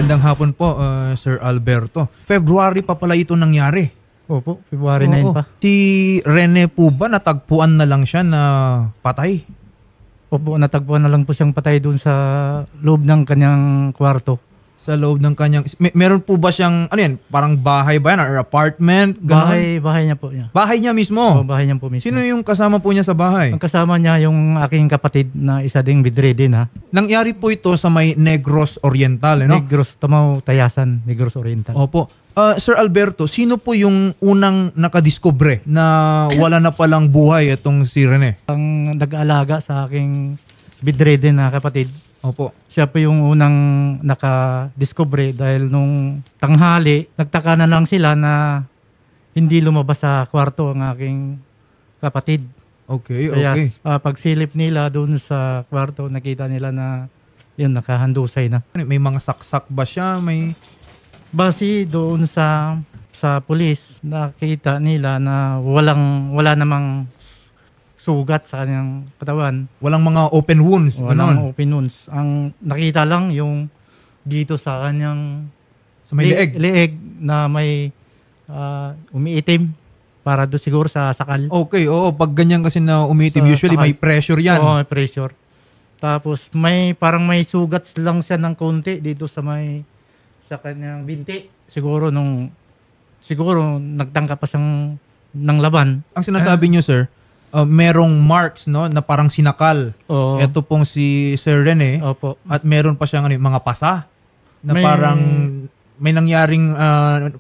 Magandang hapon po, Sir Alberto. February pa pala ito nangyari. Opo, February 9 pa. Si Rene po ba natagpuan na lang siya na patay? Opo, natagpuan na lang po siyang patay doon sa loob ng kanyang kwarto. Sa loob ng kanyang... meron po ba siyang, ano yan, parang bahay ba yan or apartment? Bahay niya po niya. Bahay niya mismo? Oo, bahay niya po mismo. Sino yung kasama po niya sa bahay? Ang kasama niya yung aking kapatid na isa ding bedridden ha. Nangyari po ito sa may Negros Oriental, no? Negros, Tamaw, Tayasan, Negros Oriental. Opo. Sir Alberto, sino po yung unang nakadiskubre na wala na palang buhay itong si Rene? Ang nag-aalaga sa aking bedridden na kapatid, opo, siya po yung unang nakadiskubre dahil nung tanghali, nagtaka na lang sila na hindi lumabas sa kwarto ang aking kapatid. Okay, Kaya okay. pagsilip nila doon sa kwarto, nakita nila na yun, nakahandusay na. May mga saksak ba siya? Base doon sa pulis, nakita nila na wala namang sugat sa kanyang katawan. Walang mga open wounds? Walang open wounds. Ang nakita lang yung dito sa kanyang sa may leeg na may umiitim para doon siguro sa sakal. Okay, oo. Pag ganyan kasi na umiitim, usually sakal. May pressure yan. Oo, may pressure. Tapos parang may sugat lang siya ng konti dito sa kanyang binti. Siguro nagtangka pa siyang ng laban. Ang sinasabi niyo, sir, merong marks, no, na parang sinakal. Oo. Ito pong si Sir Rene. Opo. At meron pa siyang mga pasa na parang may nangyaring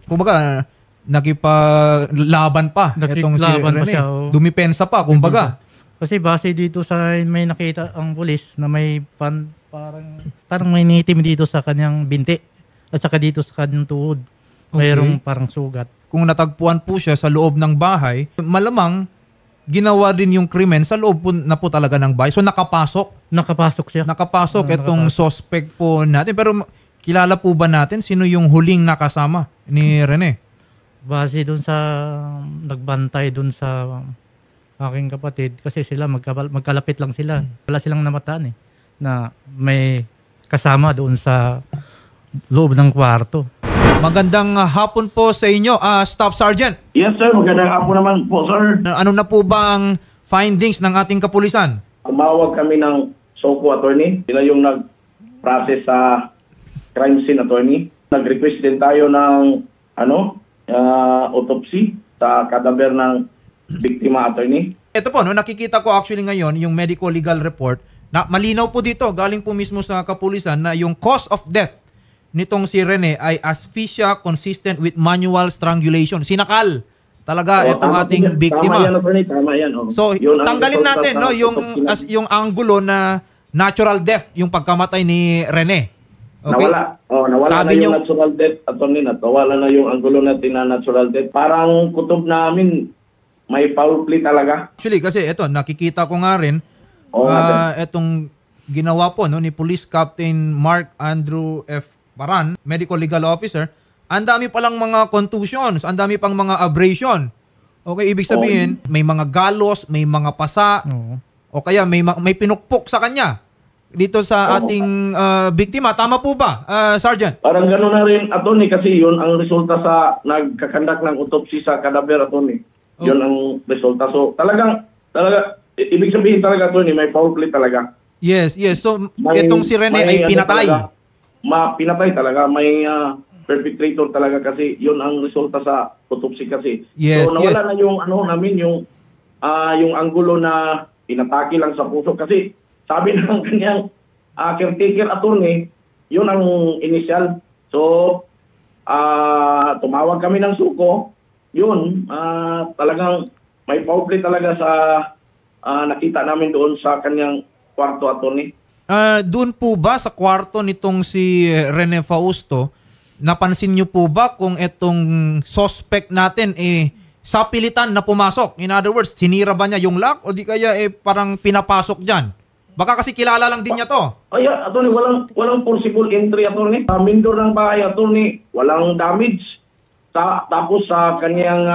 kumbaga nakipaglaban pa itong si Rene. Pa siya, dumipensa pa kumbaga. Kasi base dito sa may nakita ang pulis na may parang may nitim dito sa kanyang binti at saka dito sa kanyang tuhod. Mayroong parang sugat. Kung natagpuan po siya sa loob ng bahay, malamang ginawa din yung krimen sa loob po na po talaga ng bahay. So nakapasok siya. Nakapasok itong suspect po natin. Pero kilala po ba natin sino yung huling nakasama ni Rene? Base dun sa nagbantay dun sa aking kapatid kasi sila magkalapit lang sila. Wala silang namataan na may kasama doon sa loob ng kwarto. Magandang hapon po sa inyo, Staff Sergeant. Yes sir, magandang hapon naman po sir. Ano na po ba ang findings ng ating kapulisan? Tumawag kami ng SOCO attorney. Sila yung nag-process sa crime scene attorney. Nag-request din tayo ng autopsy sa kadaver ng biktima attorney. Ito po, nakikita ko actually ngayon yung medical legal report na malinaw po dito, galing po mismo sa kapulisan na yung cause of death nitong si Rene ay asphyxia consistent with manual strangulation. Sinakal talaga itong ating biktima. Tama yan. So, tanggalin natin yung angulo na natural death, yung pagkamatay ni Rene. Okay? Nawala sabi na yung natural death, attorney, nawala na yung angulo natin na natural death. Parang kutob namin, may foul play talaga. Actually, kasi ito, nakikita ko nga rin, itong ginawa po ni Police Captain Mark Andrew F. Baran, Medical Legal Officer, ang dami palang mga contusions, ang dami pang mga abrasion. Okay, ibig sabihin, may mga galos, may mga pasa, o kaya may pinukpok sa kanya dito sa ating biktima. Tama po ba, Sergeant? Parang gano'n na rin, attorney, kasi yun ang resulta sa nagkakandak ng autopsy sa cadaver, attorney. Yun ang resulta. So, talaga, ibig sabihin talaga, attorney, may foul play talaga. Yes. So, itong si Rene ay pinatay. Pinatay talaga, may perpetrator talaga kasi yun ang resulta sa autopsy kasi. Yes, so nawala na yung yung anggulo na pinatake lang sa puso kasi sabi ng kanyang caretaker attorney, yun ang initial. So tumawag kami ng suko, yun talagang may foul play talaga sa nakita namin doon sa kanyang kwarto, attorney. Doon po ba sa kwarto nitong si Rene Fausto, napansin niyo po ba kung itong suspect natin sapilitan na pumasok? In other words, sinira ba niya yung lock o di kaya parang pinapasok dyan? Baka kasi kilala lang din niya to. Attorney, walang possible entry, attorney. Mindor ng bahay, attorney, walang damage. Tapos sa kanyang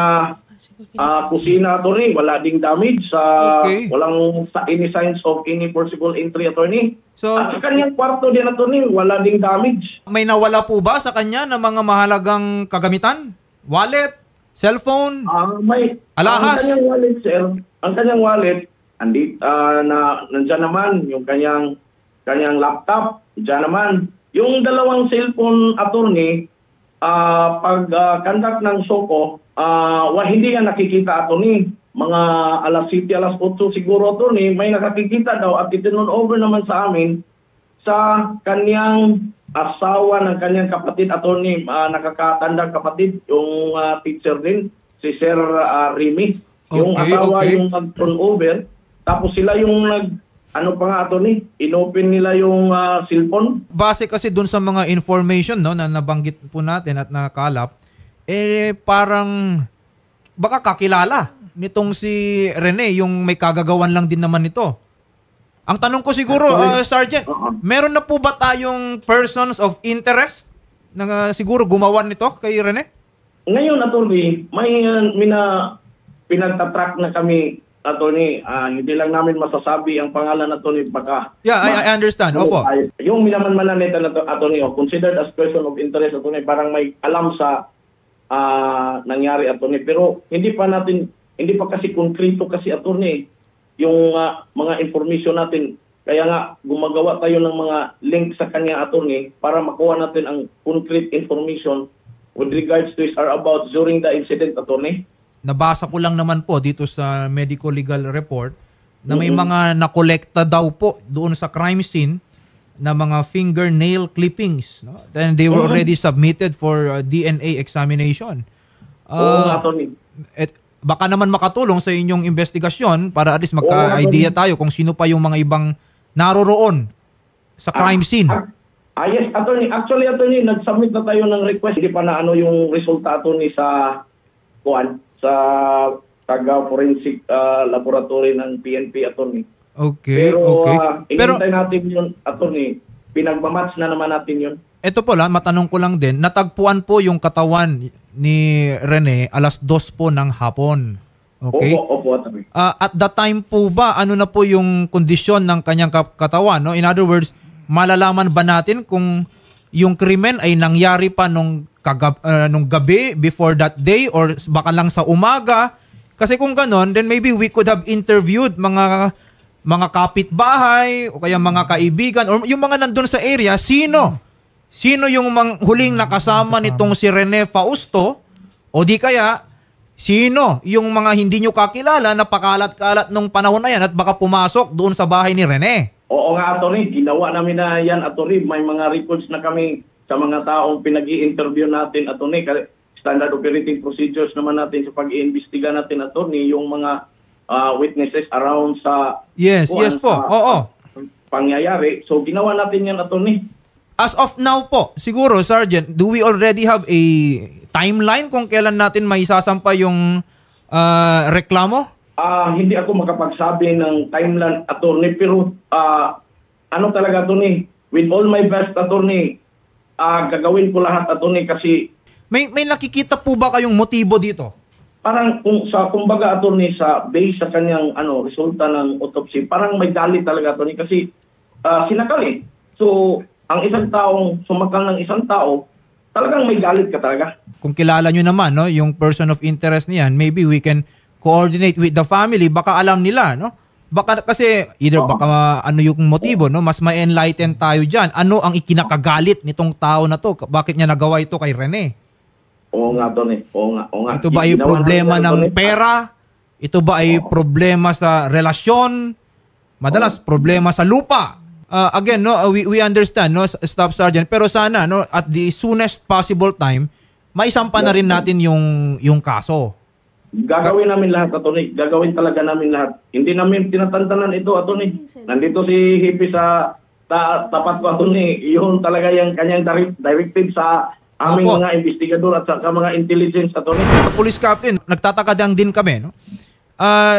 kusina, attorney, wala ding damage. Okay. Walang any signs of any forcible entry, attorney. So, At sa kanyang kwarto din, attorney, wala ding damage. may nawala po ba sa kanya ng mga mahalagang kagamitan? Wallet? Cellphone? May Alahas? Ang kanyang wallet, sir. Ang kanyang wallet, nandiyan naman yung kanyang laptop, nandiyan naman. Yung dalawang cellphone, attorney, pag-conduct ng SOCO, hindi yan nakikita, attorney. Mga alas 7, alas 8 siguro, attorney, may nakakikita daw at itinun over naman sa amin sa kanyang asawa ng kanyang kapatid, attorney, nakakatandang kapatid, yung teacher din, si Sir Remy. Yung asawa yung mag-turn over, tapos sila yung attorney, inopen nila yung cellphone. Base kasi dun sa mga information, no, na nabanggit po natin at nakalap, parang baka kakilala nitong si Rene, yung may kagagawan lang din naman nito. Ang tanong ko siguro, Sergeant, meron na po ba tayong persons of interest na siguro gumawa nito kay Rene? Ngayon, attorney, may pinagtatrack na kami, attorney. Hindi lang namin masasabi ang pangalan, attorney, baka... Yeah, I understand. Opo. Yung minamanmanan nito, attorney, considered as person of interest, attorney, parang may alam sa nangyari, attorney. Pero hindi pa kasi konkreto kasi, attorney, yung mga information natin. Kaya nga, gumagawa tayo ng mga link sa kanya, attorney, para makuha natin ang concrete information with regards to his whereabouts during the incident, attorney. Nabasa ko lang naman po dito sa medical legal report na may mga nakolekta daw po doon sa crime scene na mga fingernail clippings. No? Then they were already submitted for DNA examination. Attorney. Baka naman makatulong sa inyong investigasyon para at least magka-idea tayo kung sino pa yung mga ibang naroroon sa crime scene. Yes, attorney. Actually, attorney, nag-submit na tayo ng request. Hindi pa na yung resulta, attorney, sa taga-forensic laboratory ng PNP, attorney. Okay, Pero, okay. inintay natin yun, attorney. Pinagmamatch na naman natin yun. Ito po lang, matanong ko lang din, natagpuan po yung katawan ni Rene alas 2 po ng hapon. Okay? Opo, attorney. At that time po ba, ano na po yung kondisyon ng kanyang katawan? No? In other words, malalaman ba natin kung yung krimen ay nangyari pa nung gabi before that day or baka lang sa umaga? Kasi kung ganon, then maybe we could have interviewed mga kapitbahay o kaya mga kaibigan or yung mga nandun sa area, sino yung huling nakasama nitong si Rene Fausto o di kaya sino yung mga hindi nyo kakilala na pakalat-kalat nung panahon na yan at baka pumasok doon sa bahay ni Rene. Oo nga, attorney. Ginawa namin na yan, attorney. May mga records na kami sa mga taong pinag-i-interview natin, attorney. Standard operating procedures naman natin sa pag-iimbestiga natin, attorney, yung mga witnesses around sa Yes po. Oo. Pangyayari. So, ginawa natin yan, attorney. As of now po, siguro, Sergeant, do we already have a timeline kung kailan natin maisasampa yung reklamo? Hindi ako makapagsabi ng timeline, attorney, pero talaga, attorney, with all my best, attorney, gagawin ko lahat, attorney, kasi... May nakikita po ba kayong motibo dito? Parang kumbaga, attorney, based sa kanyang resulta ng autopsy, parang may galit talaga, attorney, kasi sinakal eh. So, ang isang taong sumakal ng isang tao, talagang may galit ka talaga. Kung kilala nyo naman, no, yung person of interest niyan, maybe we can coordinate with the family. Baka alam nila, no? Baka kasi, baka ano yung motibo, no? Mas ma-enlighten tayo dyan. Ano ang ikinakagalit nitong tao na to? Bakit niya nagawa ito kay Rene? Oo nga, Tony. Oo nga. Ito ba ay problema ng pera? Ito ba ay problema sa relasyon? Madalas, problema sa lupa. Again, no, we understand, no, Staff Sergeant, pero sana, no, at the soonest possible time, maisampa na rin natin yung kaso. Gagawin namin lahat, Atty. Gagawin talaga namin lahat. Hindi namin tinatantanan ito, Atty. Nandito si Hippie sa tapat ko, Atty. Yun talaga yung kanyang directive sa aming mga investigador at sa mga intelligence, Atty. Police Captain, nagtataka din kami, no?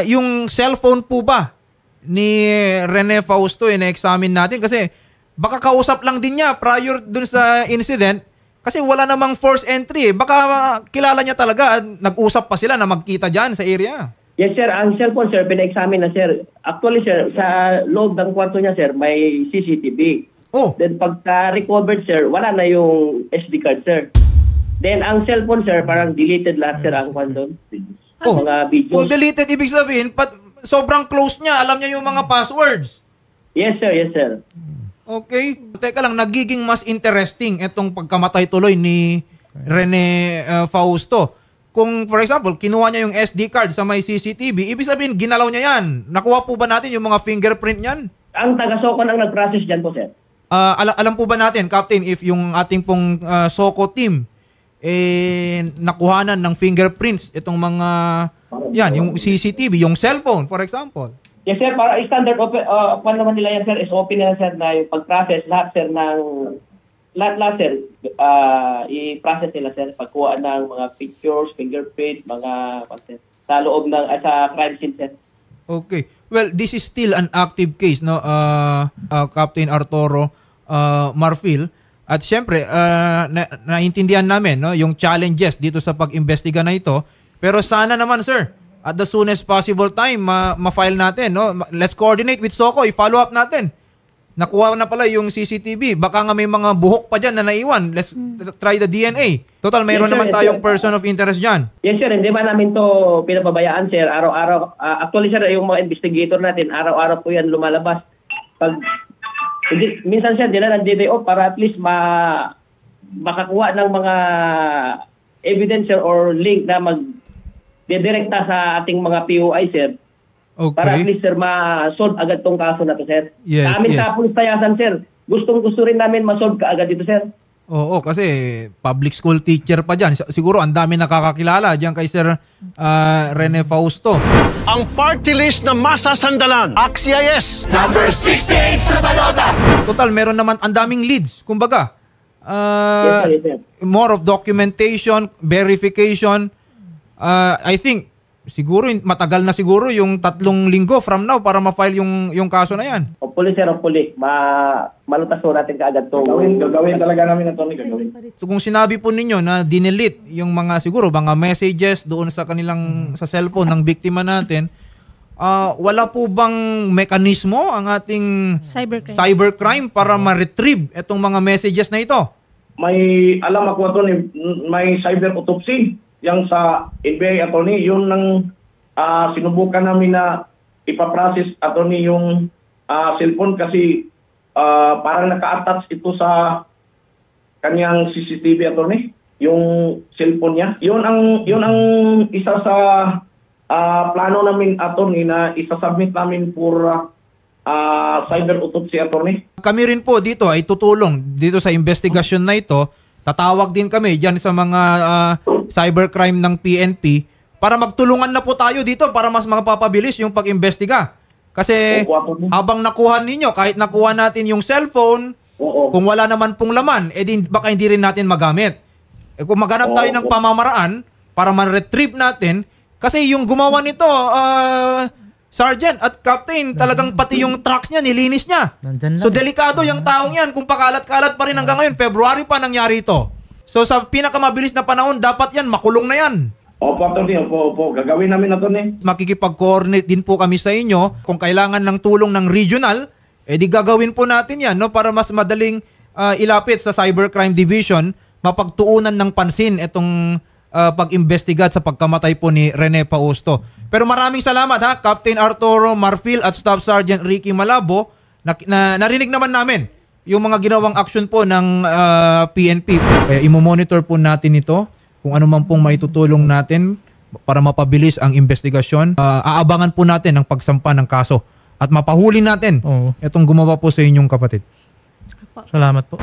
Yung cellphone po ba ni Rene Fausto na-examine natin kasi baka kausap lang din niya prior dun sa incident Kasi wala namang forced entry. Baka kilala niya talaga. Nag-usap pa sila na magkita dyan sa area. Yes, sir. Ang cellphone, sir, pina-examine na, sir. Actually, sir, sa loob ng kwarto niya, sir, may CCTV. Oh, Then, pagka-recovered, sir, wala na yung SD card, sir. Then, ang cellphone, sir, parang deleted lahat, sir, ang kwarto. oh. Mga videos. Kung deleted, ibig sabihin, sobrang close niya. Alam niya yung mga passwords. Yes, sir. Yes, sir. Okay. Teka lang, nagiging mas interesting itong pagkamatay tuloy ni Rene Fausto. Kung, for example, kinuha niya yung SD card sa may CCTV, ibig sabihin, ginalaw niya yan. Nakuha po ba natin yung mga fingerprint niyan? Ang taga-Socon ang nag-process dyan po, sir. Alam po ba natin, Captain, if yung ating pong SOCO team, nakuhanan ng fingerprints, itong mga, yan, yung CCTV, yung cellphone, for example. Yes, sir. Para standard open naman nila yan, sir. SOP nila, sir, na yung pag-process lahat, sir, ng lahat, sir, i-process nila, sir. Pagkuha ng mga pictures, fingerprint, mga, sa loob ng, sa crime scene, sir. Okay. Well, this is still an active case, no, Captain Arturo Marfil. At syempre, naintindihan namin, no, yung challenges dito sa pag-imbestiga na ito. Pero sana naman, sir, at the soonest possible time, ma-file natin, no? Let's coordinate with SOCO, i-follow up natin. Nakuha na pala yung CCTV. Baka nga may mga buhok pa dyan na naiwan. Let's try the DNA. Total, mayroon Yes, sir, naman yes, tayong sir. person of interest dyan. Yes, sir. Hindi ba namin to pinapabayaan, sir? Araw-araw. Actually, sir, yung mga investigator natin, araw-araw po yan lumalabas. Minsan, sir, nila ng DDO para at least makakuha ng mga evidence, sir, or link na direkta sa ating mga POI, sir. Okay. Para at least, sir, ma-solve agad tong kaso na to, sir. Yes, sa amin yes. sa Pulis Tayasan, sir, gustong-gusto rin namin ma-solve kaagad dito, sir. Oo, kasi public school teacher pa dyan. Siguro ang dami nakakakilala dyan kay Sir Rene Fausto. Ang party list na masasandalan. AXIS! Number 68 sa balota. Total, meron naman ang daming leads. Kumbaga, Yes, sir, yes, sir. more of documentation, verification. I think, siguro, matagal na siguro yung 3 linggo from now para ma-file yung kaso na yan. Hopefully, sir, hopefully. Malutas po natin kaagad to. Gagawin talaga namin ito, gagawin. So kung sinabi po ninyo na dinelete yung mga siguro mga messages doon sa kanilang sa cellphone ng biktima natin, wala po bang mekanismo ang ating cybercrime para ma-retrieve itong mga messages na ito? May alam ako ito may cyber autopsy yang sa NBI attorney, yun nang sinubukan namin na ipaprocess attorney yung cellphone kasi parang naka-attach ito sa kanyang CCTV attorney, yung cellphone niya. Yun ang isa sa plano namin attorney na isa-submit namin for cyber autopsy attorney. Kami rin po dito ay tutulong dito sa investigasyon na ito. Tatawag din kami dyan sa mga cybercrime ng PNP para magtulungan na po tayo dito para mas mapapabilis yung pag-imbestiga. Kasi habang nakuha ninyo, kahit nakuha natin yung cellphone, kung wala naman pong laman, baka hindi rin natin magamit. Kung maghanap tayo ng pamamaraan para ma-retrieve natin, kasi yung gumawa nito, Sergeant at Captain, talagang pati yung trucks niya, nilinis niya. So delikado yung taong yan kung pakalat-kalat pa rin hanggang ngayon. February pa nangyari ito. So sa pinakamabilis na panahon, dapat yan, makulong na yan. Opo, attorney, opo. Gagawin namin attorney. Makikipag-coordinate din po kami sa inyo. Kung kailangan ng tulong ng regional, di gagawin po natin yan, no? Para mas madaling ilapit sa Cybercrime Division, mapagtuunan ng pansin itong pag-imbestiga sa pagkamatay po ni Rene Fausto. Pero maraming salamat ha, Captain Arturo Marfil at Staff Sergeant Ricky Malabo. Narinig naman namin yung mga ginawang action po ng PNP. Imo-monitor po natin ito kung ano man pong maitutulong natin para mapabilis ang investigasyon. Aabangan po natin ang pagsampa ng kaso at mapahuli natin itong gumawa po sa inyong kapatid. Salamat po.